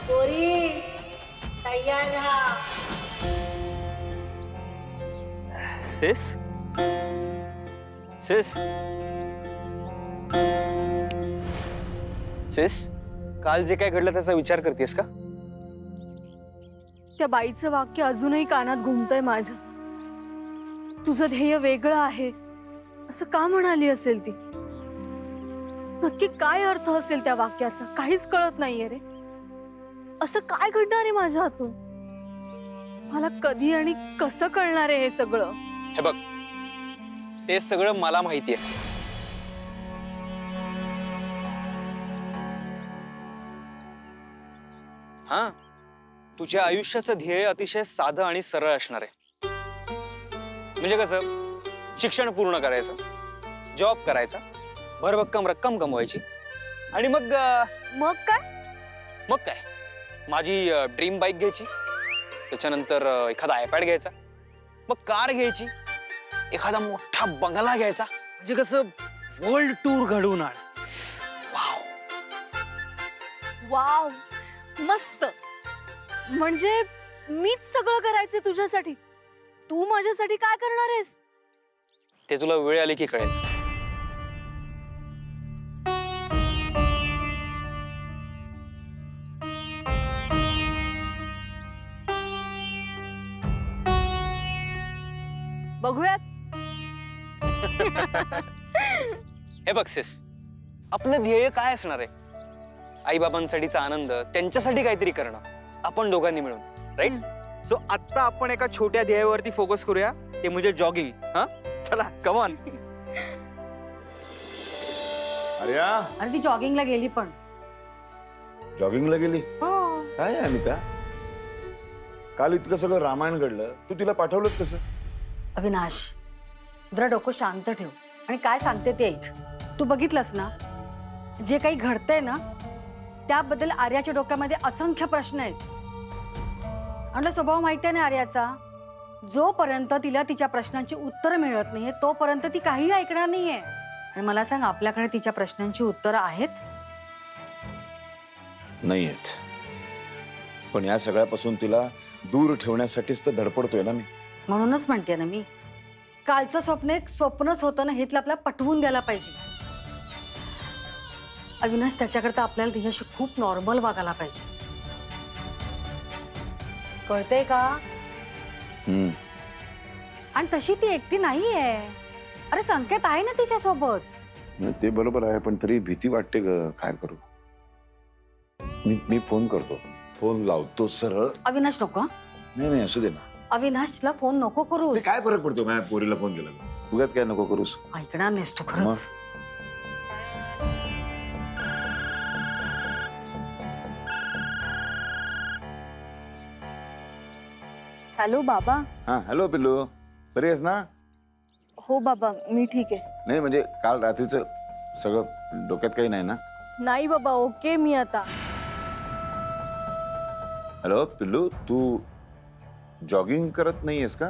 पोरी तयार राहा. सिस सिस सिस काल जे काय घडलं त्याचा विचार करतेस का? त्या बाईचं वाक्य अजूनही कानात घुमतंय माझ्या. तुझं ध्येय वेगळं आहे असं का म्हणाली असेल ती? नक्की काय अर्थ असेल त्या वाक्याचा काहीच कळत नाहीये रे. असं काय घडणार आहे माझ्या हातून? मला कधी आणि कसं कळणार आहे हे सगळं? हे बघ, ते सगळं मला माहिती आहे. हा, तुझ्या आयुष्याचं ध्येय अतिशय साधं आणि सरळ असणार आहे. म्हणजे कसं, शिक्षण पूर्ण करायचं, जॉब करायचा, भरभक्कम रक्कम कमवायची आणि मग मग काय माझी ड्रीम बाईक घ्यायची, त्याच्यानंतर एखादा आयपॅड घ्यायचा, मग कार घ्यायची, एखादा मोठा बंगला घ्यायचा, म्हणजे कसं वर्ल्ड टूर घडवून आण. वाव वाव, मस्त. म्हणजे मीच सगळं करायचं तुझ्यासाठी. तू माझ्यासाठी काय करणार आहेस? ते तुला वेळ आली की कळेल. बघूयात. हे बघ सिस, आपलं ध्येय काय असणार आहे? आई बाबांसाठीचा आनंद, त्यांच्यासाठी काहीतरी करणं, आपण दोघांनी मिळून, राईट? सो आता आपण एका छोट्या ध्येयावरती फोकस करूया, ते म्हणजे जॉगिंग. हा, चला कम ऑन. अरे ती जॉगिंगला गेली. पण जॉगिंगला गेली? हो. काय अनिता, काल इतकं सगळं रामायण घडलं, तू तिला पाठवलंच कसं? अविनाश, जरा डोकं शांत ठेव आणि काय सांगते ते ऐक. तू बघितलंस ना जे काही घडतंय ना, त्याबद्दल आर्याच्या डोक्यामध्ये असंख्य प्रश्न आहेत. आणि स्वभाव माहिती आहे ना आर्याचा, जोपर्यंत तिला तिच्या प्रश्नांची उत्तरं मिळत नाहीये तोपर्यंत ती काही ऐकणार नाहीये. आणि मला सांग, आपल्याकडे तिच्या प्रश्नांची उत्तरं आहेत? नाही आहेत. पण या सगळ्यापासून तिला दूर ठेवण्यासाठीच तर धडपडतोय ना मी. म्हणूनच म्हणते ना मी, कालचं स्वप्न एक स्वप्नच होतं ना, हे तुला आपल्याला पटवून द्यायला पाहिजे. अविनाश, त्याच्याकरता आपल्याला तिच्याशी खूप नॉर्मल वागायला पाहिजे. कळतंय का? आणि तशी ती एकटी नाहीये. अरे संकेत आहे ना तिच्या सोबत. ते बरोबर आहे, पण तरी भीती वाटते ग. काय करू? मी फोन करतो, फोन लावतो सरळ. अविनाश नको. नाही असू दे ना. अविनाशला फोन नको करू. काय फरक पडतो माझ्या पोरीला फोन केला? उगाच काय नको करूस. ऐकणार नाहीस तू खरंच. हॅलो बाबा. हा, हॅलो पिल्लू, बरी आहेस ना? हो बाबा, मी ठीक आहे. नाही म्हणजे काल रात्रीचं सगळं डोक्यात काही नाही ना? नाही बाबा, ओके मी आता. हॅलो पिल्लू, तू जॉगिंग करत नाहीयेस का?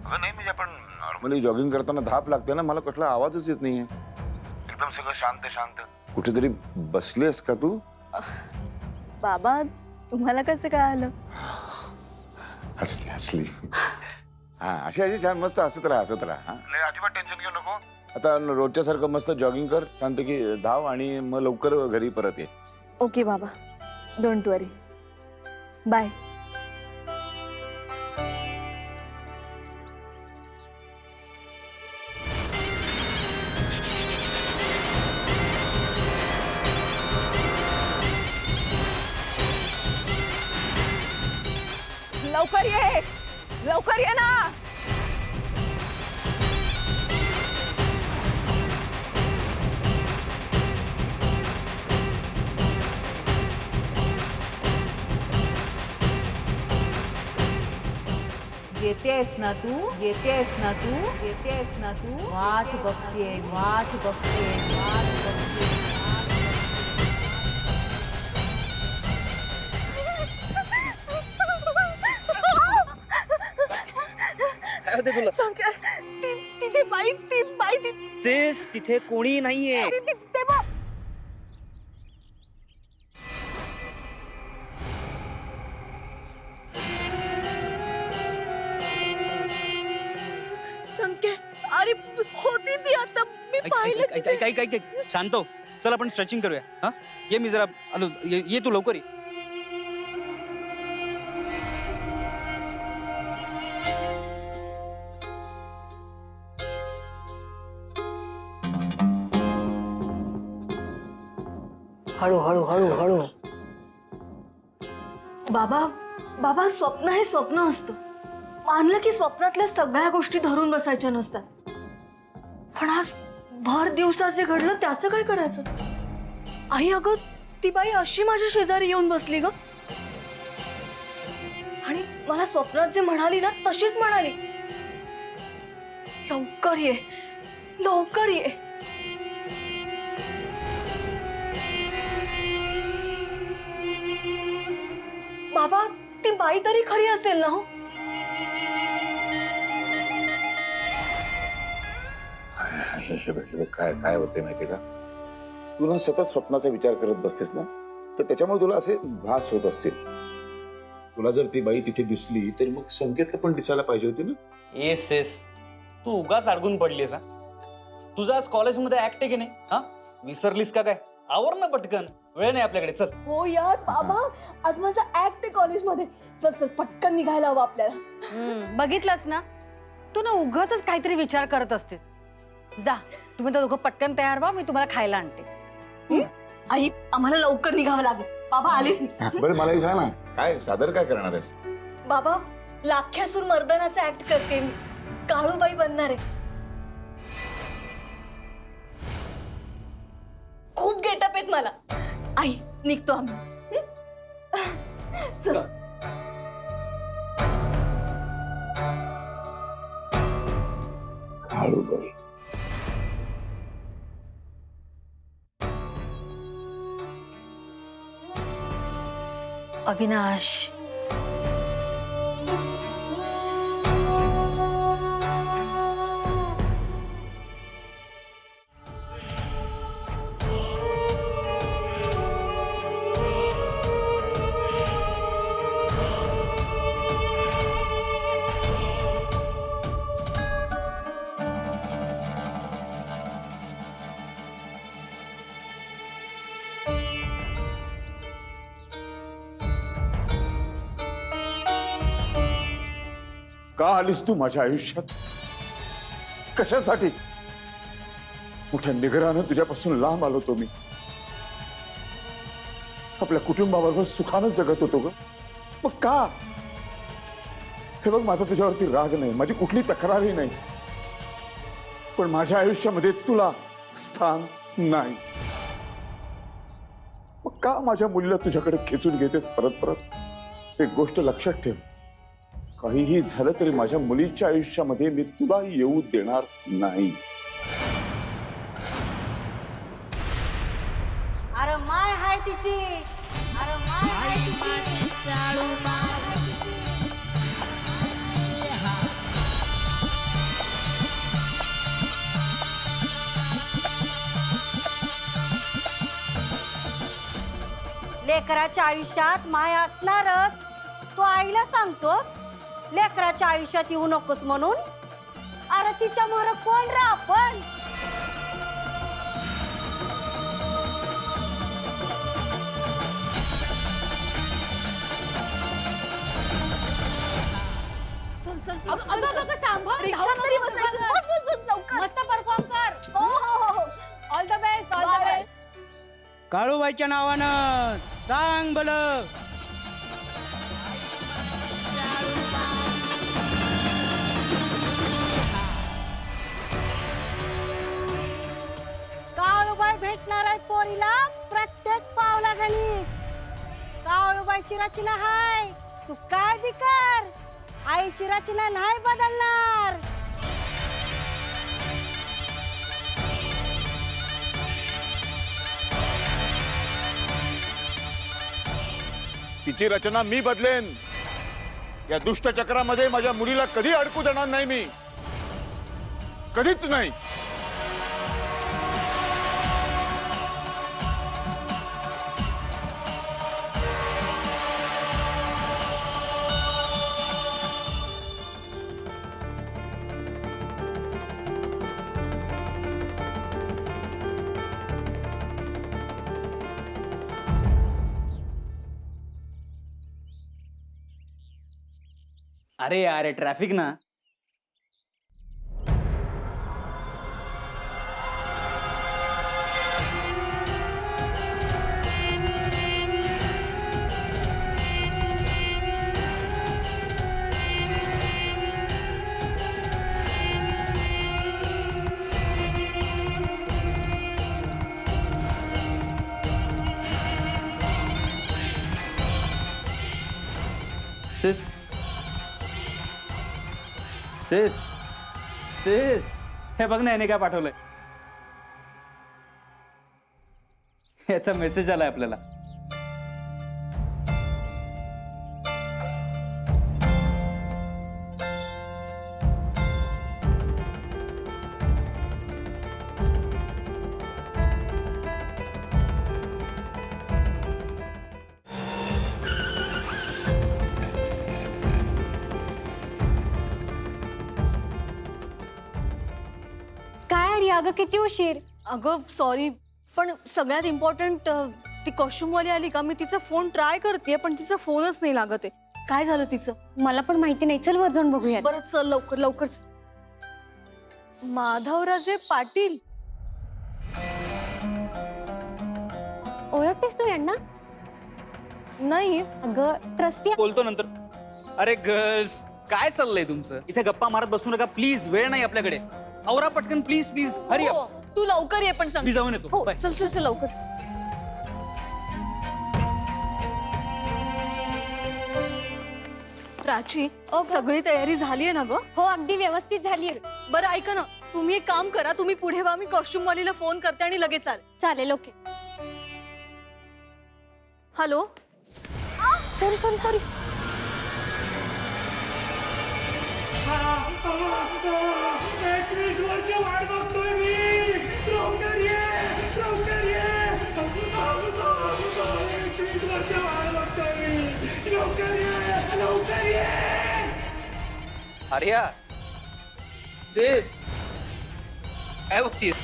नाही म्हणजे आपण नॉर्मली जॉगिंग करताना धाप लागते ना, मला कुठला आवाजच येत नाहीये. एकदम सगळं शांत शांत. कुठेतरी बसलीस का तू? बाबा, तुम्हाला कसं काय आलं? हसली. हा, अशी छान मस्त हसत राहा. नाही, अजिबात टेन्शन घेऊ नको. आता रोजच्या सारखं मस्त जॉगिंग कर, शांतपैकी धाव आणि मग लवकर घरी परत ये. ओके बाबा, डोंट वरी. बाय. लवकर ये ना. येतेस ना तू? वाट बघते. तिथे बाई तिथे कोणी नाहीये. होती ती आता मी ऐक, ऐक, पाहिलं ऐक, ऐक, ऐक, ऐक, ऐक. शांत हो. चल आपण स्ट्रेचिंग करूया. हा ये, मी जरा आलो. ये तू लवकर ये. हळू हळू हळू हळू. बाबा बाबा स्वप्न हे स्वप्न असतं. मानलं की स्वप्नातल्या सगळ्या गोष्टी धरून बसायच्या नसतात. पण आज भर दिवसात जे घडलं त्याचं काय करायचं? आई अगं ती बाई अशी माझ्या शेजारी येऊन बसली ग आणि मला स्वप्नात जे म्हणाली ना तशीच म्हणाली, लवकर ये लवकर ये. बाबा ती बाई तरी खरी असेल ना? हो हे बघ, काय काय होते माहितीये का, तू ना सतत स्वप्नाचा विचार करत बसतेस ना, तर त्याच्यामुळे तुला असे भास होत असतील. तुला जर ती बाई तिथे दिसली तर मग संकेतला पण दिसायला पाहिजे होती ना. येस येस, तू उगाच अडकून पडलीस. हा तुझा आज कॉलेजमध्ये ऍक्ट आहे की नाही? हा विसरलीस का काय? आवर ना पटकन, वेळ नाही आपल्याकडे. चल. हो यार बाबा, आज माझा ऍक्ट आहे कॉलेजमध्ये. चल चल पटकन निघायला हवं आपल्याला. बघितलंस ना, तू ना उगाच काहीतरी विचार करत असतेस. जा, तुम्ही तर दोघं पटकन तयार व्हा, मी तुम्हाला खायला आणते. आई आम्हाला लवकर निघावं लागेल. बाबा आलीच मी. बरं मलाही सांग ना, काय सादर काय करणार आहेस? बाबा लाख्यासूर मर्दानाचा ऍक्ट करते मी. काळूबाई बनणार आहे. खूप गेटअप आहेत मला. आई निघतो आम्ही. चल. काळूबाई. अविनाश, का आलीस तू माझ्या आयुष्यात? कशासाठी? मोठ्या निगरानं तुझ्यापासून लांब आलो होतो मी. आपल्या कुटुंबाबरोबर सुखानं जगत होतो ग. मग का? हे बघ, माझा तुझ्यावरती राग नाही, माझी कुठली तक्रारही नाही, पण माझ्या आयुष्यामध्ये तुला स्थान नाही. मग का माझ्या मुलीला तुझ्याकडे खेचून घेतेस परत परत? एक गोष्ट लक्षात ठेव, काहीही झालं तरी माझ्या मुलीच्या आयुष्यामध्ये मी तुला येऊ देणार नाही. अरे माय हाय तिची, अरे माय हाय तिची. लेकराच्या आयुष्यात माया असणारच. तू आईला सांगतोस लेकराच्या आयुष्यात येऊ नकोस म्हणून? अरे तिच्या मोर कोण रा आपण? रिक्षात तरी बसायचं. बस, बस, बस, लवकर. मस्त परफॉर्म कर. हो हो हो. All the best, all the Bye. Best. काळूबाईच्या नावानं सांग भलं. काळूबाई भेटणार आहे पोरीला प्रत्येक पावला गणीस. काळूबाईची रचना हाय, तू काय बी कर, आईची रचना नाही बदलणार. तिची रचना मी बदलेन. या दुष्ट चक्रामध्ये माझ्या मुलीला कधी अडकू देणार नाही मी, कधीच नाही. अरे यार ट्रॅफिक ना. सिस सिस सिस हे बघ ना, याने काय पाठवलंय. याचा मेसेज आलाय आपल्याला. काय अरे अगं किती उशीर. अगं सॉरी, पण सगळ्यात इम्पॉर्टंट ती कॉस्ट्युमवाली आली का, मी तिचा फोन ट्राय करते पण तिचा फोनच नाही लागत आहे. काय झालं तिचं? मला पण माहिती नाही, चल वर जाऊन बघूया. बरं चल लवकर लवकर. माधवराजे पाटील, ओळखतेस तू यांना? नाही अगं ट्रस्टी. बोलतो नंतर. अरे गर्ल्स, काय चाललंय तुमचं? इथे गप्पा मारत बसू नका प्लीज, वेळ नाही आपल्याकडे. आवरा पटकन प्लीज प्लीज. हरी हो, तू लवकर ये पण सांग. मी जाऊन येतो. हो बाय. चल चल चल लवकर. प्राची, सगळी तयारी झाली आहे ना ग? हो अगदी व्यवस्थित झाली. बरं ऐका ना, तुम्ही एक काम करा, तुम्ही पुढे व्हा, मी कॉस्ट्युम वालीला फोन करते आणि लगेच आले. चालेल. Okay. Hello. Sorry sorry sorry. Arya, सिस काय बघतीस?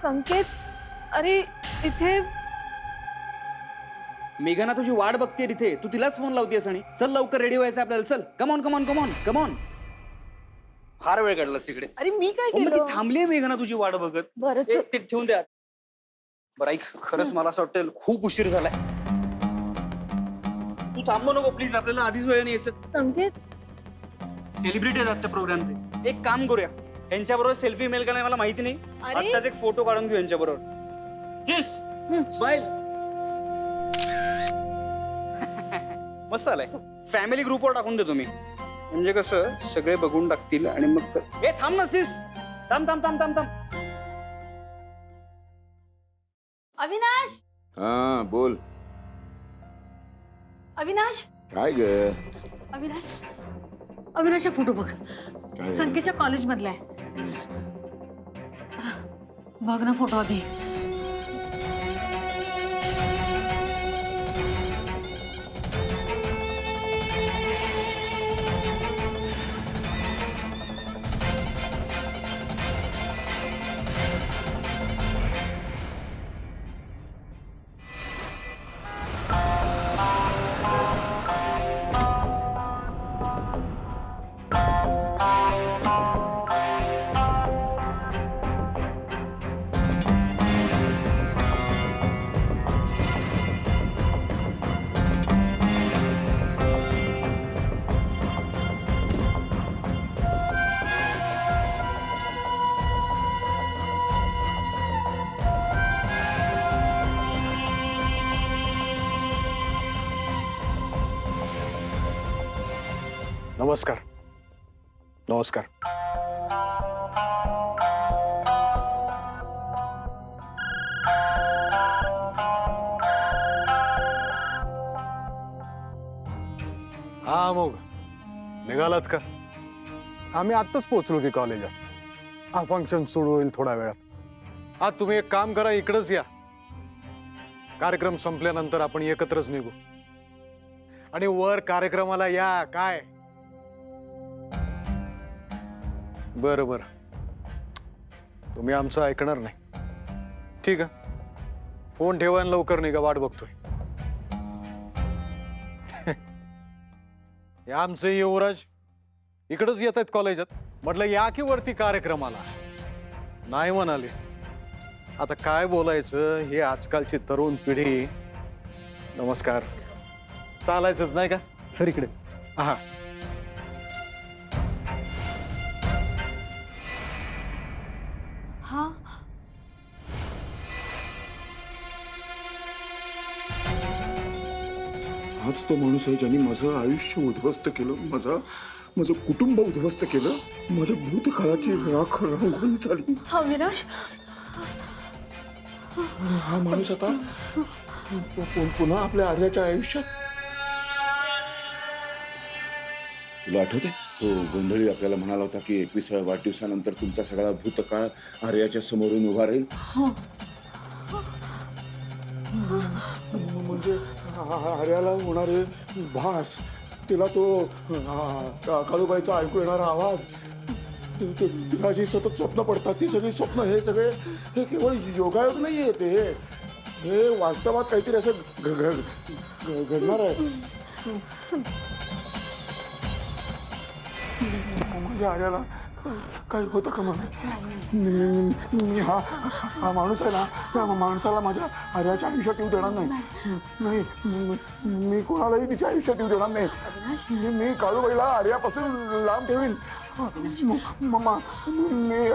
संकेत, अरे इथे मेघना तुझी वाट बघते तिथे, तू तिलाच फोन लावतेस. आणि चल लवकर रेडी व्हायचं आपल्याला. चल कमॉन कमॉन कमॉन कमॉन. फार वेळ काढलास तिकडे. अरे मी काय हो, मग ती केलं? थांबलीये मेघना तुझी वाट बघत. बरं ए, ते ठेवून द्या. बरं ऐक, खरंच मला असं वाटतं खूप उशीर झालाय. तू थांबू नको प्लीज, आपल्याला आधीच वेळ नाही यायचं. संकेत, सेलिब्रिटी आहेत आजच्या प्रोग्रामचे. एक काम करूया, यांच्याबरोबर सेल्फी मिळेल का नाही मला माहिती नाही. अरे आत्ताच एक फोटो काढून घेऊ यांच्याबरोबर. Cheers. Smile. मस्त आलाय. फॅमिली ग्रुपवर टाकून देतो मी, म्हणजे कसं सगळे बघून टाकतील आणि मग. ए थांब ना सिस, थांब थांब थांब थांब थांब. अविनाश, हा बोल. अविनाश, काय ग? अविनाश, अविनाशचा फोटो बघ, काय? संकेतच्या कॉलेज मधला आहे. बघ ना फोटो आधी. नमस्कार. नमस्कार. हा मग निघालात का? आम्ही आत्ताच पोहोचलो की कॉलेजात. हा फंक्शन सुरू होईल थोड्या वेळात. हा तुम्ही एक काम करा, इकडेच या. कार्यक्रम संपल्यानंतर आपण एकत्रच निघू. आणि वर कार्यक्रमाला या. काय बरं बरं, तुम्ही आमचं ऐकणार नाही. ठीक आहे, फोन ठेवा आणि लवकर निघा, वाट बघतोय. हे आमचे युवराज इकडंच येत आहेत कॉलेजात. म्हटलं या की वरती कार्यक्रमाला. नाही म्हणाले. आता काय बोलायचं, हे आजकालची तरुण पिढी. नमस्कार. चालायचंच नाही का सर इकडे. हा. हा हाच तो माणूस आहे ज्याने माझं आयुष्य उद्ध्वस्त केलं, माझं कुटुंब उद्ध्वस्त केलं, माझ्या भूतकाळाची राख रांगोळी झाली. अविनाश, आणि हा माणूस आता पुन्हा आपल्या आर्याच्या आयुष्यात. तुला आठवते तो गोंधळी आपल्याला म्हणाला होता की 21व्या वाढदिवसानंतर तुमचा सगळा भूतकाळ आर्याच्या समोरून उभा राहील. म्हणजे आर्याला होणारे भास, तिला तो काळूबाईचा ऐकू येणारा आवाज, तिला जी सतत स्वप्न पडतात ती सगळी स्वप्न, हे सगळे हे केवळ योगायोग नाही आहे, ते हे वास्तवात काहीतरी असं घडणार आहे. माझ्या आर्याला काही होतं का म्हणे? मी हा माणूस आहे ना, त्या माणसाला माझ्या आर्याच्या आयुष्यात येऊ देणार नाही. मी कोणालाही तिच्या आयुष्यात येऊ देणार नाही. मी काळूबाईला आर्यापासून लांब ठेवीन. मम्मा, मी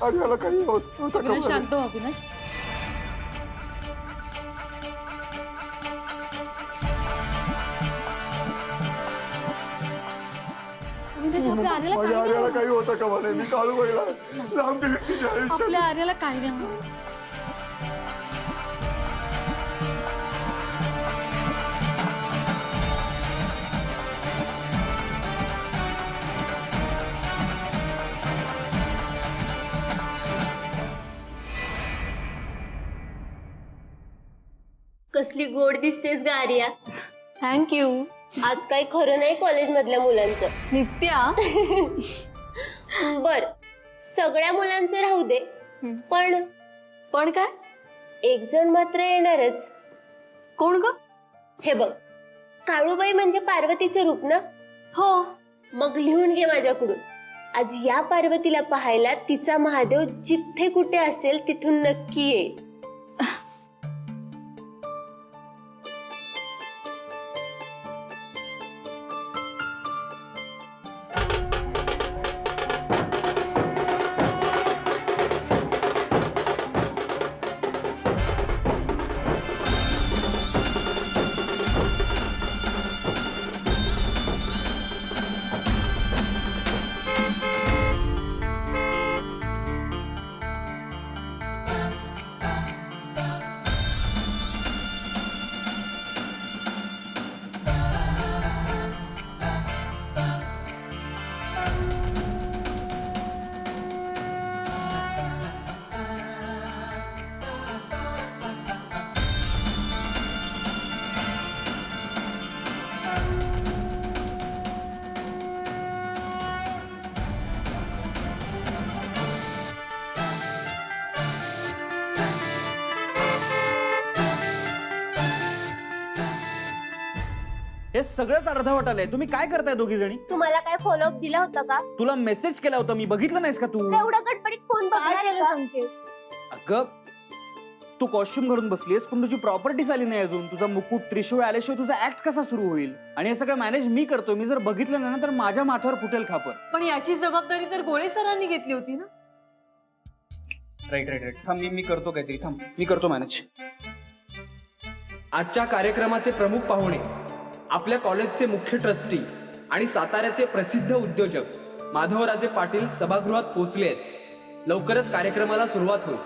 आर्याला काही होतं का? शांत हो अविनाश. अविनाश, आपल्या आर्याला माझ्या काही आर्याला नाही काही होतं का म्हणे? मी काळूबाईला लांब ठेवीन तिच्या होणार. आयुष्यात. आपल्या आर्याला काही नाही होणार. कसली गोड दिसतेस ग आर्या. थँक्यू. आज काही खरं नाही कॉलेज मधल्या मुलांचं. नित्या, बर, सगळ्या मुलांचं राहू दे, पण काय? एक जण मात्र येणारच. कोण ग? हे बघ, काळूबाई म्हणजे पार्वतीचं रूप ना. हो. मग लिहून घे माझ्याकडून. आज या पार्वतीला पाहायला तिचा महादेव जिथे कुठे असेल तिथून नक्की ये. हे सगळंच अर्धवट आलंय. तुम्ही काय करताय दोघी जणी? तुम्हाला काय फॉलोअप दिला होता का? तुला मेसेज केला होता मी, बघितलं नाहीस का तू? एवढं गडबडीत फोन बघणार आहे का? अगं, तू कॉस्ट्युम घालून बसलीस पण तुझी प्रॉपर्टी आली नाही अजून. तुझा मुकुट त्रिशूळ आल्याशिवाय तुझा ऍक्ट कसा सुरू होईल? आणि हे सगळं मॅनेज मी करतोय. मी जर बघितलं नाही ना तर माझ्या माथ्यावर फुटेल खापर. पण याची जबाबदारी तर गोळे सरांनी घेतली होती ना. राईट. थांब, मी करतो काहीतरी. थांब, मी करतो मॅनेज. आजच्या कार्यक्रमाचे प्रमुख पाहुणे आपल्या कॉलेजचे मुख्य ट्रस्टी आणि साताऱ्याचे प्रसिद्ध उद्योजक माधवराजे पाटील सभागृहात पोहोचले आहेत. लवकरच कार्यक्रमाला सुरुवात होईल.